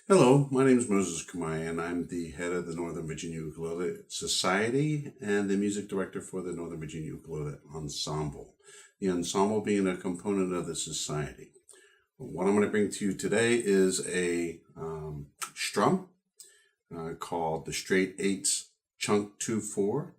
Hello, my name is Moses Kamai, and I'm the head of the Northern Virginia Ukulele Society and the music director for the Northern Virginia Ukulele Ensemble. The ensemble being a component of the society. What I'm going to bring to you today is a strum called the Straight Eights Chunk 2/4.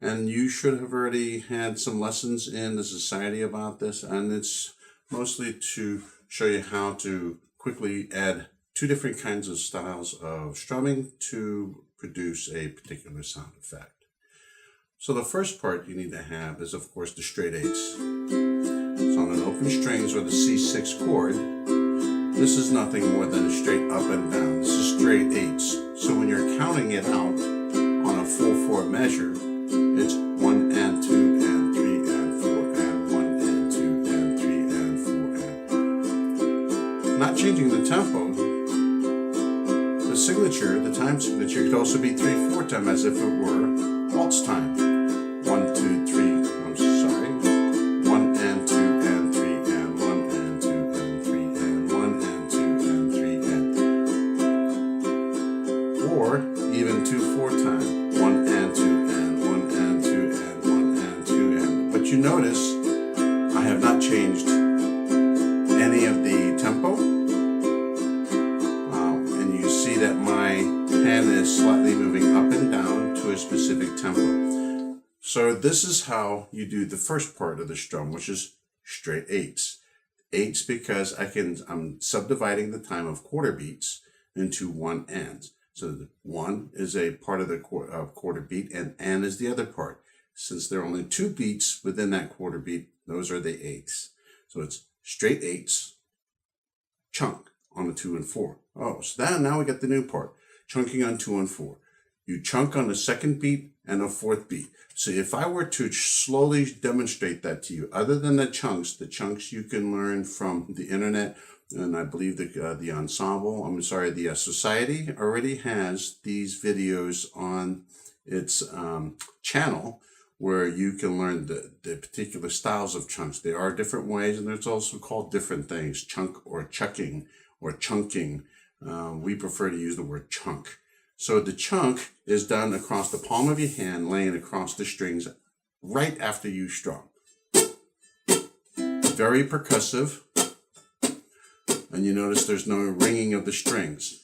And you should have already had some lessons in the society about this, and it's mostly to show you how to quickly add two different kinds of styles of strumming to produce a particular sound effect. So the first part you need to have is, of course, the straight eights. It's on an open strings or the C6 chord. This is nothing more than a straight up and down. This is straight eights. So when you're counting it out on a 4/4 measure, it's 1 and 2 and 3 and 4 and 1 and 2 and 3 and 4 and. Not changing the tempo. The signature, the time signature, could also be 3/4 time as if it were waltz time. 1, 2, 3. I'm sorry. 1 and 2 and 3 and 1 and 2 and 3 and 1 and 2 and 3 and. Or even 2/4 time. 1 and 2 and 1 and 2 and 1 and 2 and. But you notice I have not changed any of the tempo. That my hand is slightly moving up and down to a specific tempo. So this is how you do the first part of the strum, which is straight eights. Eights because I'm subdividing the time of quarter beats into one ands. So the one is a part of the quarter beat and is the other part. Since there are only two beats within that quarter beat, those are the eights. So it's straight eights, chunk on the 2 and 4. Oh, so now we got the new part. Chunking on 2 and 4. You chunk on the second beat and the fourth beat. So if I were to slowly demonstrate that to you, other than the chunks you can learn from the internet, and I believe the society already has these videos on its channel where you can learn the particular styles of chunks. There are different ways, and there's also called different things, chunk or chucking or chunking. We prefer to use the word chunk. So the chunk is done across the palm of your hand, laying across the strings right after you strum. Very percussive. And you notice there's no ringing of the strings.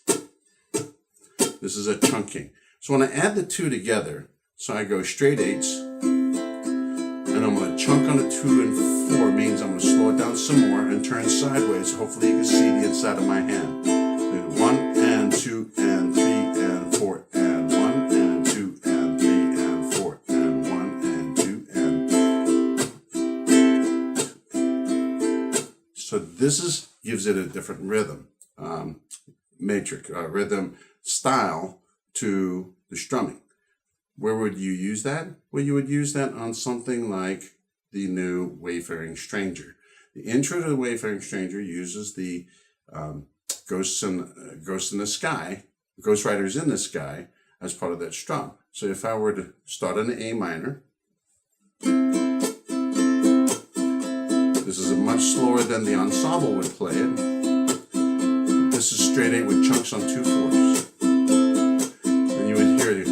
This is a chunking. So when I add the two together, so I go straight eights, and I'm going to chunk on a 2 and 4, means I'm going to slow it down some more and turn sideways. Hopefully you can see the inside of my hand. 1 and 2 and 3 and 4 and 1 and 2 and 3 and 4 and 1 and 2 and. So this gives it a different rhythm, rhythm style to the strumming. Where would you use that? Well, you would use that on something like the new Wayfaring Stranger. The intro to the Wayfaring Stranger uses the Ghosts in the Sky, Ghost Riders in the Sky, as part of that strum. So if I were to start on the A minor, this is a much slower than the ensemble would play it. This is straight 8 with chunks on 2/4. And you would hear it.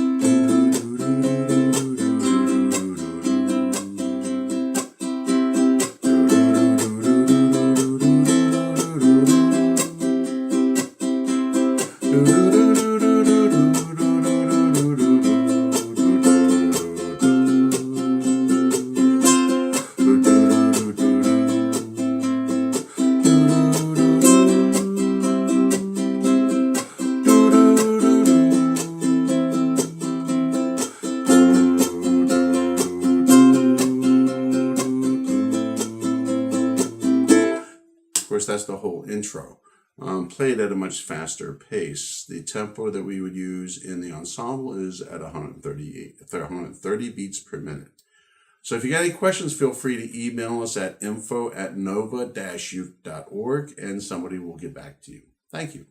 Of course, that's the whole intro. Played at a much faster pace. The tempo that we would use in the ensemble is at 130 beats per minute. So if you got any questions, feel free to email us at info@nova-uke.org and somebody will get back to you. Thank you.